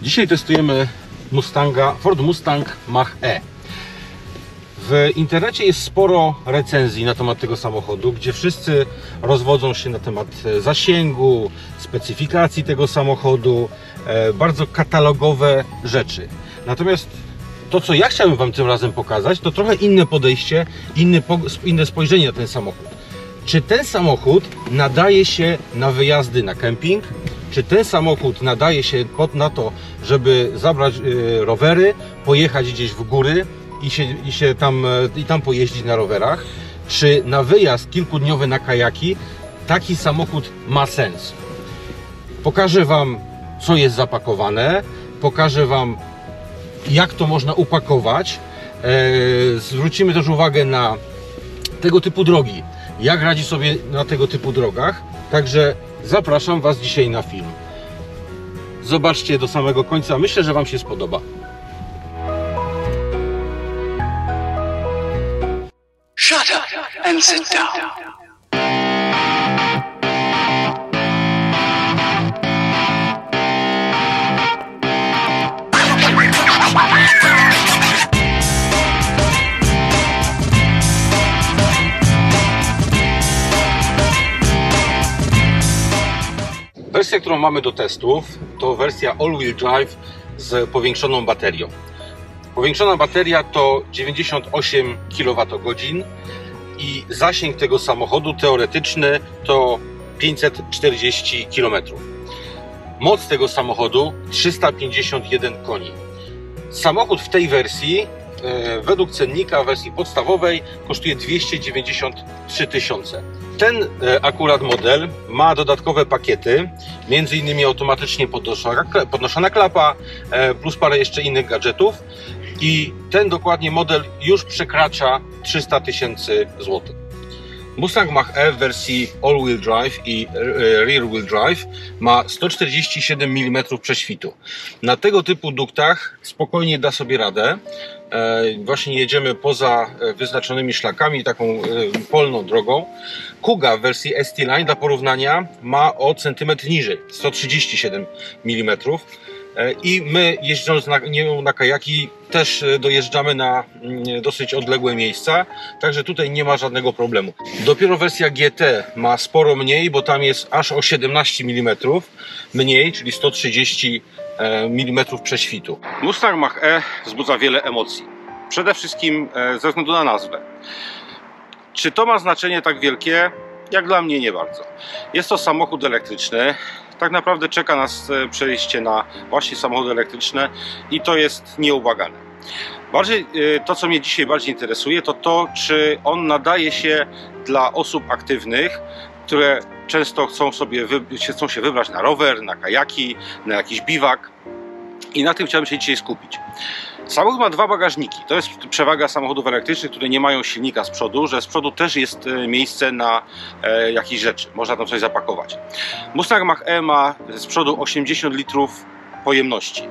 Dzisiaj testujemy Ford Mustang Mach-E. W internecie jest sporo recenzji na temat tego samochodu, gdzie wszyscy rozwodzą się na temat zasięgu, specyfikacji tego samochodu, bardzo katalogowe rzeczy. Natomiast to, co ja chciałem Wam tym razem pokazać, to trochę inne podejście, inne spojrzenie na ten samochód. Czy ten samochód nadaje się na wyjazdy na kemping? Czy ten samochód nadaje się na to, żeby zabrać rowery, pojechać gdzieś w góry i tam pojeździć na rowerach? Czy na wyjazd kilkudniowy na kajaki taki samochód ma sens? Pokażę Wam, co jest zapakowane, pokażę Wam, jak to można upakować. Zwrócimy też uwagę na tego typu drogi, jak radzi sobie na tego typu drogach. Także zapraszam Was dzisiaj na film. Zobaczcie do samego końca, myślę, że Wam się spodoba. Shut up and sit down. Wersja, którą mamy do testów, to wersja all-wheel drive z powiększoną baterią. Powiększona bateria to 98 kWh i zasięg tego samochodu teoretyczny to 540 km. Moc tego samochodu 351 koni. Samochód w tej wersji według cennika wersji podstawowej kosztuje 293 tysiące. Ten akurat model ma dodatkowe pakiety, między innymi automatycznie podnoszona klapa, plus parę jeszcze innych gadżetów, i ten dokładnie model już przekracza 300 tysięcy złotych. Mustang Mach-E w wersji all-wheel drive i rear-wheel drive ma 147 mm prześwitu. Na tego typu duktach spokojnie da sobie radę. Właśnie jedziemy poza wyznaczonymi szlakami, taką polną drogą. Kuga w wersji ST-Line dla porównania ma o centymetr niżej, 137 mm. I my, jeżdżąc na kajaki, też dojeżdżamy na dosyć odległe miejsca, także tutaj nie ma żadnego problemu. Dopiero wersja GT ma sporo mniej, bo tam jest aż o 17 mm mniej, czyli 130 mm prześwitu. Mustang Mach-E wzbudza wiele emocji. Przede wszystkim ze względu na nazwę. Czy to ma znaczenie tak wielkie? Jak dla mnie nie bardzo. Jest to samochód elektryczny. Tak naprawdę czeka nas przejście na właśnie samochody elektryczne i to jest nieubłagane. To, co mnie dzisiaj bardziej interesuje, to to, czy on nadaje się dla osób aktywnych, które często chcą się wybrać na rower, na kajaki, na jakiś biwak, i na tym chciałbym się dzisiaj skupić. Samochód ma dwa bagażniki. To jest przewaga samochodów elektrycznych, które nie mają silnika z przodu, że z przodu też jest miejsce na jakieś rzeczy. Można tam coś zapakować. Mustang Mach-E ma z przodu 80 litrów pojemności.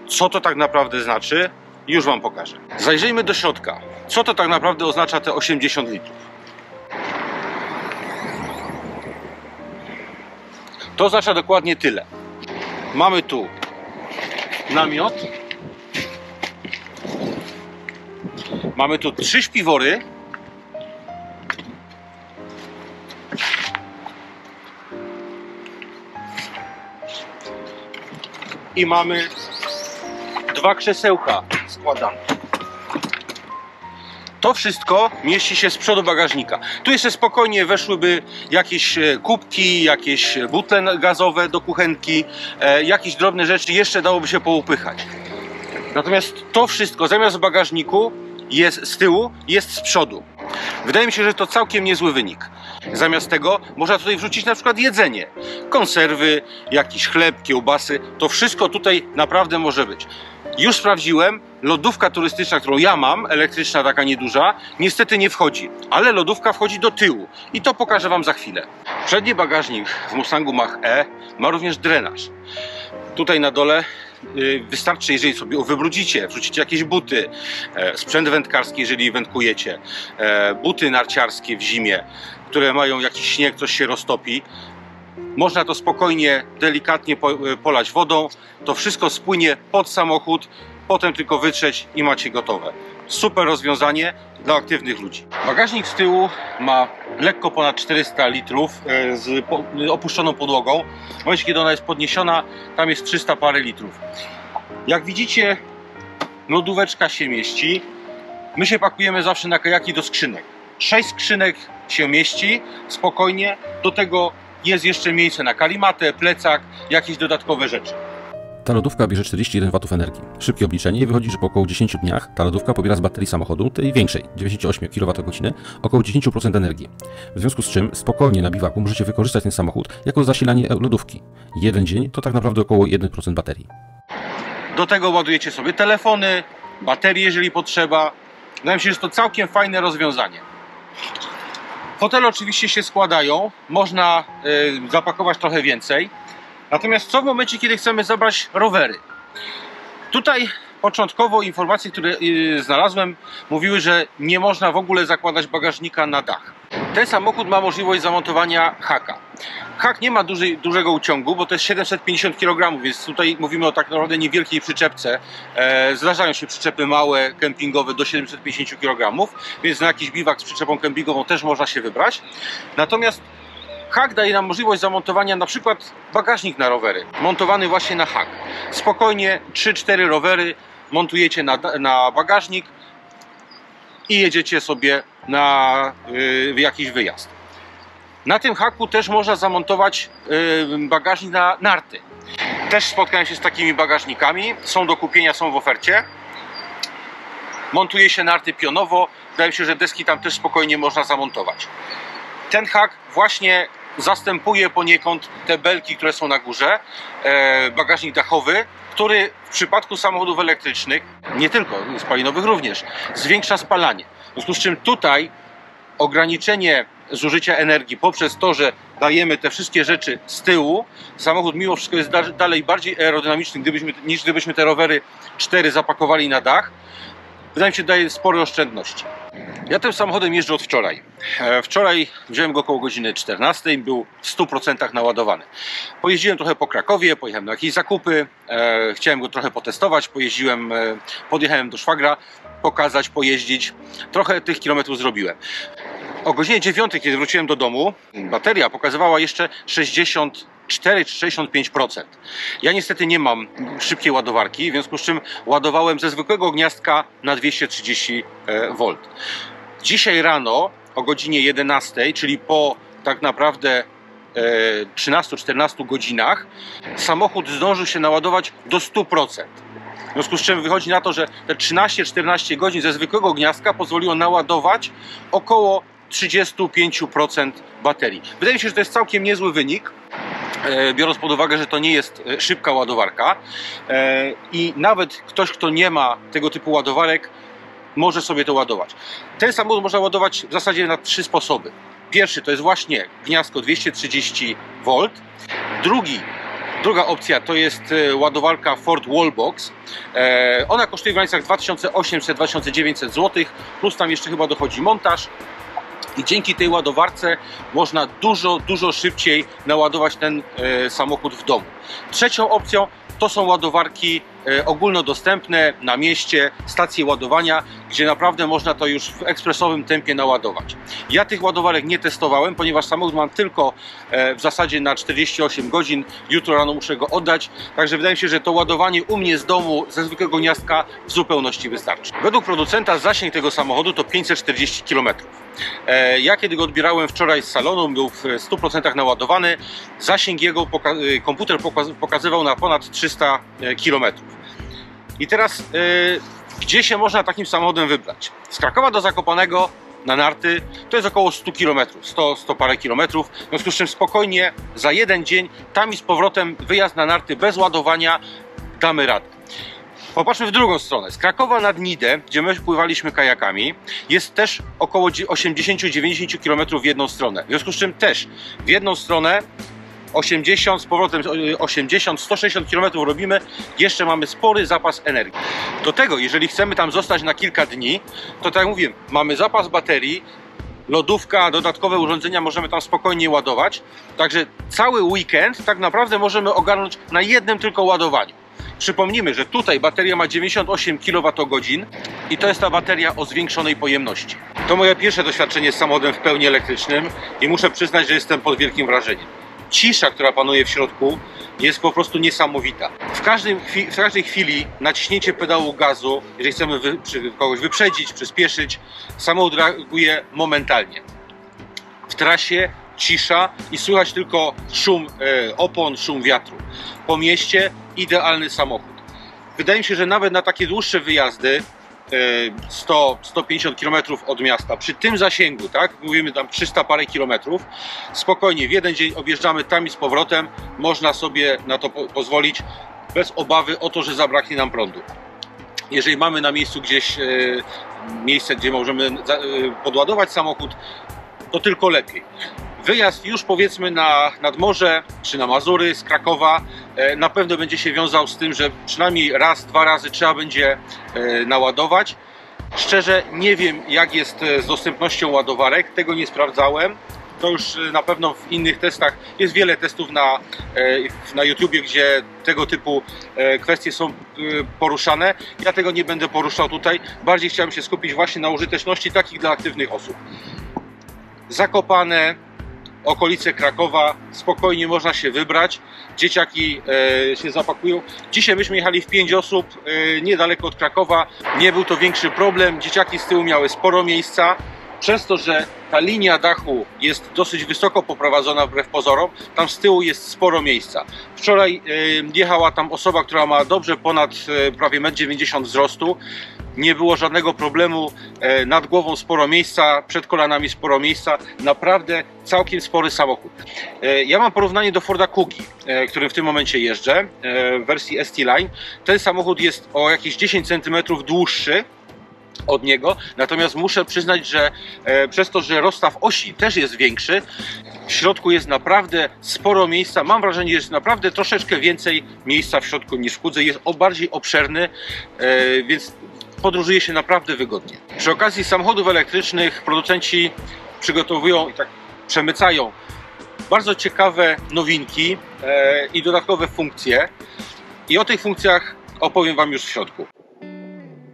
Co to tak naprawdę znaczy? Już Wam pokażę. Zajrzyjmy do środka. Co to tak naprawdę oznacza te 80 litrów? To oznacza dokładnie tyle. Mamy tu namiot. Mamy tu 3 śpiwory. I mamy 2 krzesełka składane. To wszystko mieści się z przodu bagażnika. Tu jeszcze spokojnie weszłyby jakieś kubki, jakieś butle gazowe do kuchenki, jakieś drobne rzeczy jeszcze dałoby się poupychać. Natomiast to wszystko zamiast w bagażniku jest z tyłu, jest z przodu. Wydaje mi się, że to całkiem niezły wynik. Zamiast tego można tutaj wrzucić na przykład jedzenie, konserwy, jakiś chleb, kiełbasy. To wszystko tutaj naprawdę może być. Już sprawdziłem, lodówka turystyczna, którą ja mam, elektryczna, taka nieduża, niestety nie wchodzi, ale lodówka wchodzi do tyłu i to pokażę Wam za chwilę. Przedni bagażnik w Mustangu Mach-E ma również drenaż. Tutaj na dole wystarczy, jeżeli sobie wybrudzicie, wrzucicie jakieś buty, sprzęt wędkarski, jeżeli wędkujecie, buty narciarskie w zimie, które mają jakiś śnieg, coś się roztopi, Można to spokojnie, delikatnie polać wodą. To wszystko spłynie pod samochód, potem tylko wytrzeć i macie gotowe. Super rozwiązanie dla aktywnych ludzi. Bagażnik z tyłu ma lekko ponad 400 litrów z opuszczoną podłogą. W momencie, kiedy ona jest podniesiona, tam jest 300 parę litrów. Jak widzicie, lodóweczka się mieści. My się pakujemy zawsze na kajaki do skrzynek. 6 skrzynek się mieści spokojnie. Do tego jest jeszcze miejsce na kalimatę, plecak, jakieś dodatkowe rzeczy. Ta lodówka bierze 41 W energii. Szybkie obliczenie i wychodzi, że po około 10 dniach ta lodówka pobiera z baterii samochodu, tej większej, 98 kWh, około 10% energii. W związku z czym spokojnie na biwaku możecie wykorzystać ten samochód jako zasilanie lodówki. Jeden dzień to tak naprawdę około 1% baterii. Do tego ładujecie sobie telefony, baterie, jeżeli potrzeba. Wydaje mi się, że to całkiem fajne rozwiązanie. Fotele oczywiście się składają, można zapakować trochę więcej. Natomiast co w momencie, kiedy chcemy zabrać rowery? Tutaj początkowo informacje, które znalazłem, mówiły, że nie można w ogóle zakładać bagażnika na dach. Ten samochód ma możliwość zamontowania haka. Hak nie ma dużego uciągu, bo to jest 750 kg, więc tutaj mówimy o tak naprawdę niewielkiej przyczepce. Zdarzają się przyczepy małe, kempingowe do 750 kg, więc na jakiś biwak z przyczepą kempingową też można się wybrać. Natomiast hak daje nam możliwość zamontowania na przykład bagażnik na rowery, montowany właśnie na hak. Spokojnie 3-4 rowery montujecie na bagażnik i jedziecie sobie na jakiś wyjazd. Na tym haku też można zamontować bagażnik na narty. Też spotkałem się z takimi bagażnikami, są do kupienia, są w ofercie. Montuje się narty pionowo, wydaje mi się, że deski tam też spokojnie można zamontować. Ten hak właśnie zastępuje poniekąd te belki, które są na górze, bagażnik dachowy, który w przypadku samochodów elektrycznych, nie tylko spalinowych również, zwiększa spalanie. W związku z czym tutaj ograniczenie zużycia energii poprzez to, że dajemy te wszystkie rzeczy z tyłu, samochód mimo wszystko jest dalej bardziej aerodynamiczny niż gdybyśmy te rowery 4 zapakowali na dach. Wydaje mi się, że daje spore oszczędności. Ja tym samochodem jeżdżę od wczoraj. Wczoraj wziąłem go około godziny 14 i był w 100% naładowany. Pojeździłem trochę po Krakowie, pojechałem na jakieś zakupy, chciałem go trochę potestować, podjechałem do szwagra, pokazać, pojeździć. Trochę tych kilometrów zrobiłem. O godzinie 9, kiedy wróciłem do domu, bateria pokazywała jeszcze 64 czy 65%. Ja niestety nie mam szybkiej ładowarki, w związku z czym ładowałem ze zwykłego gniazdka na 230 V. Dzisiaj rano o godzinie 11, czyli po tak naprawdę 13-14 godzinach, samochód zdążył się naładować do 100%. W związku z czym wychodzi na to, że te 13-14 godzin ze zwykłego gniazdka pozwoliło naładować około 35% baterii. Wydaje mi się, że to jest całkiem niezły wynik, biorąc pod uwagę, że to nie jest szybka ładowarka i nawet ktoś, kto nie ma tego typu ładowarek, może sobie to ładować. Ten samochód można ładować w zasadzie na 3 sposoby. Pierwszy to jest właśnie gniazdko 230 V. Druga opcja to jest ładowarka Ford Wallbox. Ona kosztuje w granicach 2800-2900 zł, plus tam jeszcze chyba dochodzi montaż. I dzięki tej ładowarce można dużo szybciej naładować ten samochód w domu. Trzecią opcją to są ładowarki ogólnodostępne na mieście, stacje ładowania, gdzie naprawdę można to już w ekspresowym tempie naładować. Ja tych ładowarek nie testowałem, ponieważ samochód mam tylko w zasadzie na 48 godzin. Jutro rano muszę go oddać, także wydaje mi się, że to ładowanie u mnie z domu ze zwykłego gniazdka w zupełności wystarczy. Według producenta zasięg tego samochodu to 540 km. Ja kiedy go odbierałem wczoraj z salonu, był w 100% naładowany. Zasięg jego komputer pokazywał na ponad 300 km. I teraz gdzie się można takim samochodem wybrać? Z Krakowa do Zakopanego na narty to jest około 100 km, 100 parę kilometrów, w związku z czym spokojnie za jeden dzień tam i z powrotem wyjazd na narty bez ładowania damy radę. Popatrzmy w drugą stronę. Z Krakowa nad Nidę, gdzie my pływaliśmy kajakami, jest też około 80-90 km w jedną stronę. W związku z czym też w jedną stronę 80, z powrotem 80, 160 km robimy, jeszcze mamy spory zapas energii. Do tego, jeżeli chcemy tam zostać na kilka dni, to tak jak mówiłem, mamy zapas baterii, lodówka, dodatkowe urządzenia możemy tam spokojnie ładować. Także cały weekend tak naprawdę możemy ogarnąć na jednym tylko ładowaniu. Przypomnijmy, że tutaj bateria ma 98 kWh i to jest ta bateria o zwiększonej pojemności. To moje pierwsze doświadczenie z samochodem w pełni elektrycznym i muszę przyznać, że jestem pod wielkim wrażeniem. Cisza, która panuje w środku, jest po prostu niesamowita. W każdej chwili naciśnięcie pedału gazu, jeżeli chcemy kogoś wyprzedzić, przyspieszyć, samochód reaguje momentalnie. W trasie cisza i słychać tylko szum opon, szum wiatru. Po mieście idealny samochód. Wydaje mi się, że nawet na takie dłuższe wyjazdy 100-150 km od miasta, przy tym zasięgu, tak, mówimy tam 300 parę kilometrów, spokojnie w jeden dzień objeżdżamy tam i z powrotem, można sobie na to pozwolić bez obawy o to, że zabraknie nam prądu. Jeżeli mamy na miejscu gdzieś miejsce, gdzie możemy podładować samochód, to tylko lepiej. Wyjazd już powiedzmy nad morze czy na Mazury z Krakowa na pewno będzie się wiązał z tym, że przynajmniej raz, dwa razy trzeba będzie naładować. Szczerze nie wiem, jak jest z dostępnością ładowarek, tego nie sprawdzałem. To już na pewno w innych testach, jest wiele testów na YouTubie, gdzie tego typu kwestie są poruszane. Ja tego nie będę poruszał tutaj, bardziej chciałem się skupić właśnie na użyteczności takich dla aktywnych osób. Zakopane, okolice Krakowa, spokojnie można się wybrać, dzieciaki się zapakują. Dzisiaj myśmy jechali w 5 osób, niedaleko od Krakowa, nie był to większy problem, dzieciaki z tyłu miały sporo miejsca. Przez to, że ta linia dachu jest dosyć wysoko poprowadzona wbrew pozorom, tam z tyłu jest sporo miejsca. Wczoraj jechała tam osoba, która ma dobrze ponad prawie 1,90 m wzrostu. Nie było żadnego problemu, nad głową sporo miejsca, przed kolanami sporo miejsca. Naprawdę całkiem spory samochód. Ja mam porównanie do Forda Kugi, którym w tym momencie jeżdżę, w wersji ST-Line. Ten samochód jest o jakieś 10 cm dłuższy od niego, natomiast muszę przyznać, że przez to, że rozstaw osi też jest większy, w środku jest naprawdę sporo miejsca. Mam wrażenie, że jest naprawdę troszeczkę więcej miejsca w środku niż w Kudze. Jest bardziej obszerny, więc podróżuje się naprawdę wygodnie. Przy okazji samochodów elektrycznych producenci przygotowują i tak przemycają bardzo ciekawe nowinki i dodatkowe funkcje. I o tych funkcjach opowiem Wam już w środku.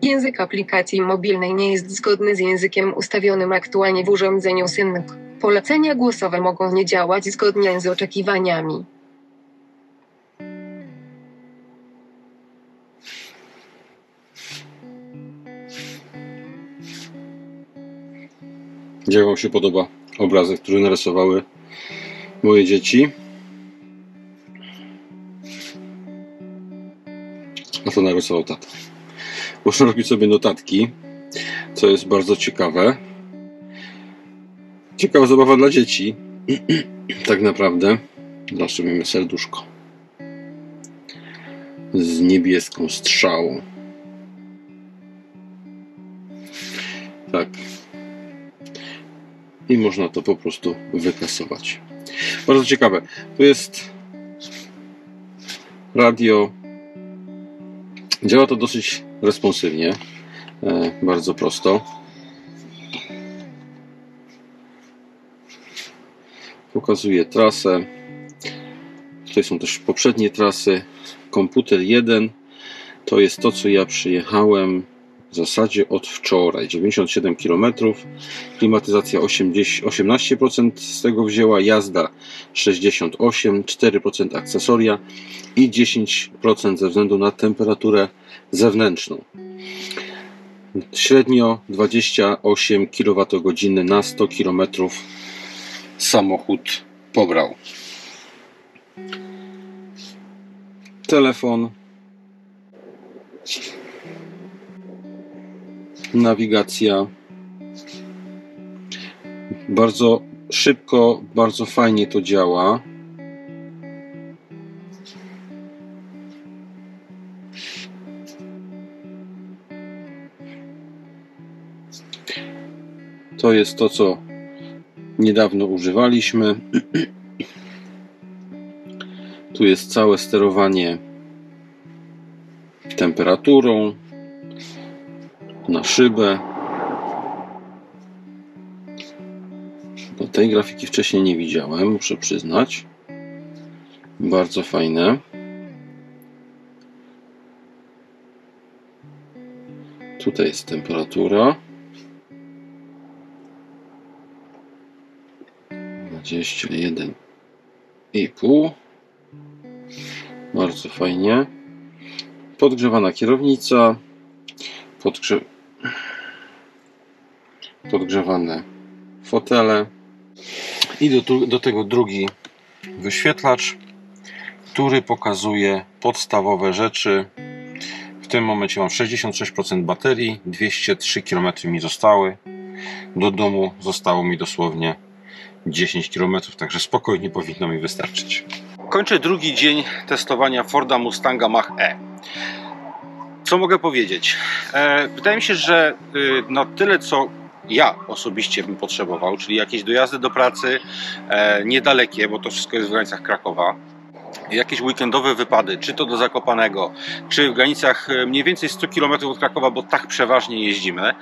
Język aplikacji mobilnej nie jest zgodny z językiem ustawionym aktualnie w urządzeniu Sync. Polecenia głosowe mogą nie działać zgodnie z oczekiwaniami. Jak Wam się podoba obrazek, który narysowały moje dzieci? A to narysował tata. Można robić sobie notatki, co jest bardzo ciekawe. Ciekawa zabawa dla dzieci. Tak naprawdę. Zawsze mamy serduszko z niebieską strzałą. Tak. I można to po prostu wykasować. Bardzo ciekawe. Tu jest radio. Działa to dosyć responsywnie. Bardzo prosto. Pokazuje trasę. Tutaj są też poprzednie trasy. Komputer 1 to jest to, co ja przyjechałem w zasadzie od wczoraj. 97 km. Klimatyzacja 18% z tego wzięła. Jazda 68%, 4% akcesoria i 10% ze względu na temperaturę zewnętrzną. Średnio 28 kWh na 100 km samochód pobrał. Telefon, nawigacja. Bardzo szybko, bardzo fajnie to działa. To jest to, co niedawno używaliśmy. Tu jest całe sterowanie temperaturą na szybę. Tej grafiki wcześniej nie widziałem, muszę przyznać. Bardzo fajne. Tutaj jest temperatura. 21,5. Bardzo fajnie. Podgrzewana kierownica. Podgrzewane fotele. I do tego drugi wyświetlacz, który pokazuje podstawowe rzeczy. W tym momencie mam 66% baterii, 203 km mi zostały. Do domu zostało mi dosłownie 10 km, także spokojnie powinno mi wystarczyć. Kończę drugi dzień testowania Forda Mustanga Mach-E. Co mogę powiedzieć? Wydaje mi się, że na tyle, co ja osobiście bym potrzebował, czyli jakieś dojazdy do pracy niedalekie, bo to wszystko jest w granicach Krakowa, jakieś weekendowe wypady, czy to do Zakopanego, czy w granicach mniej więcej 100 km od Krakowa, bo tak przeważnie jeździmy.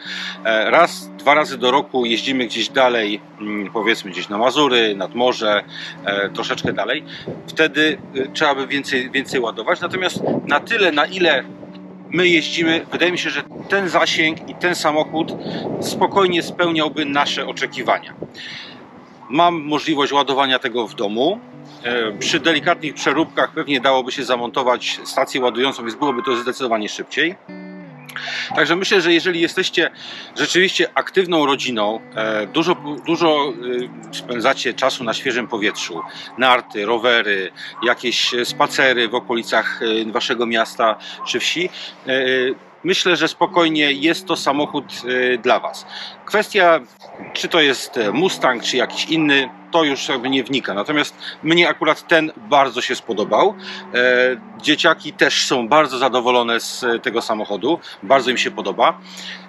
Raz, dwa razy do roku jeździmy gdzieś dalej, powiedzmy gdzieś na Mazury, nad morze, troszeczkę dalej. Wtedy trzeba by więcej ładować. Natomiast na tyle, na ile my jeździmy, wydaje mi się, że ten zasięg i ten samochód spokojnie spełniałby nasze oczekiwania. Mam możliwość ładowania tego w domu. Przy delikatnych przeróbkach pewnie dałoby się zamontować stację ładującą, więc byłoby to zdecydowanie szybciej. Także myślę, że jeżeli jesteście rzeczywiście aktywną rodziną, dużo spędzacie czasu na świeżym powietrzu, narty, rowery, jakieś spacery w okolicach waszego miasta czy wsi, myślę, że spokojnie jest to samochód dla was. Kwestia, czy to jest Mustang, czy jakiś inny, to już jakby nie wnika. Natomiast mnie akurat ten bardzo się spodobał. Dzieciaki też są bardzo zadowolone z tego samochodu. Bardzo im się podoba.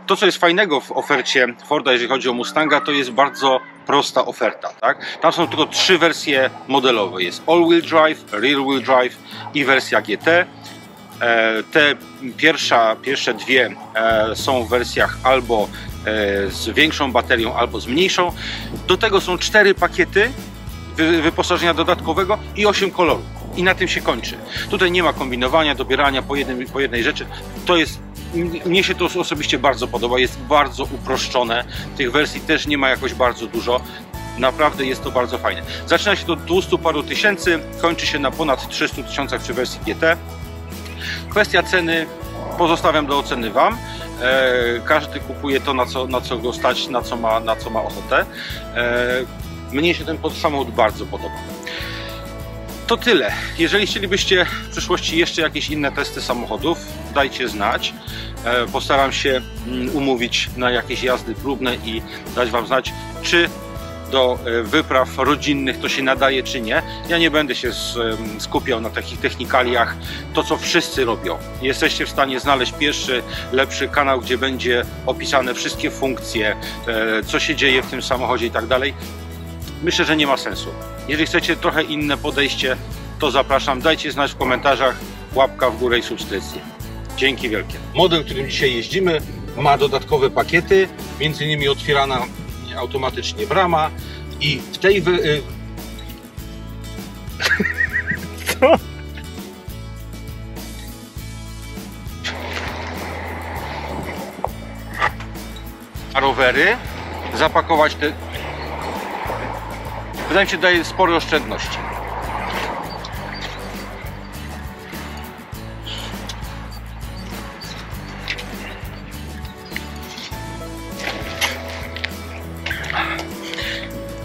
To, co jest fajnego w ofercie Forda, jeżeli chodzi o Mustanga, to jest bardzo prosta oferta. Tak? Tam są tylko 3 wersje modelowe. Jest all-wheel drive, rear-wheel drive i wersja GT. Te pierwsze dwie są w wersjach albo z większą baterią, albo z mniejszą. Do tego są 4 pakiety wyposażenia dodatkowego i 8 kolorów. I na tym się kończy. Tutaj nie ma kombinowania, dobierania po jednej rzeczy. To jest, mnie się to osobiście bardzo podoba. Jest bardzo uproszczone. Tych wersji też nie ma jakoś bardzo dużo. Naprawdę jest to bardzo fajne. Zaczyna się to od 200 paru tysięcy, kończy się na ponad 300 tysiącach przy wersji GT. Kwestia ceny pozostawiam do oceny wam. Każdy kupuje to, na co go stać, na co ma ochotę. Mnie się ten samochód bardzo podoba. To tyle. Jeżeli chcielibyście w przyszłości jeszcze jakieś inne testy samochodów, dajcie znać. Postaram się umówić na jakieś jazdy próbne i dać wam znać, czy do wypraw rodzinnych to się nadaje, czy nie. Ja nie będę się skupiał na takich technikaliach, to co wszyscy robią. Jesteście w stanie znaleźć pierwszy, lepszy kanał, gdzie będzie opisane wszystkie funkcje, co się dzieje w tym samochodzie i tak dalej. Myślę, że nie ma sensu. Jeżeli chcecie trochę inne podejście, to zapraszam, dajcie znać w komentarzach, łapka w górę i subskrypcję. Dzięki wielkie. Model, którym dzisiaj jeździmy, ma dodatkowe pakiety, między innymi otwierana automatycznie brama i w tej co? A rowery zapakować te, wydaje mi się, daje spore oszczędności.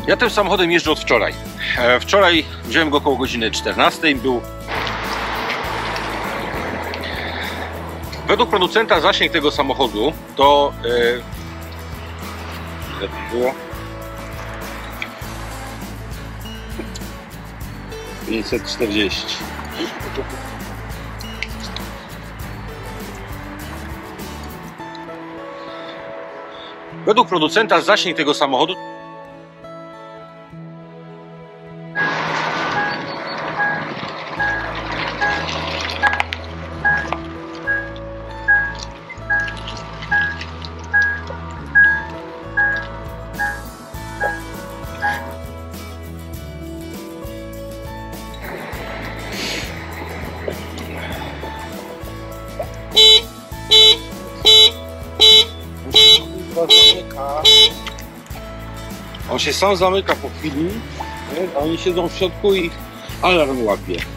Ja tym samochodem jeżdżę od wczoraj. Wczoraj wziąłem go około godziny 14. Był według producenta zasięg tego samochodu to ile to było? 540. Według producenta zasięg tego samochodu chyba zamyka. On się sam zamyka po chwili, a oni siedzą w środku i alarm łapie.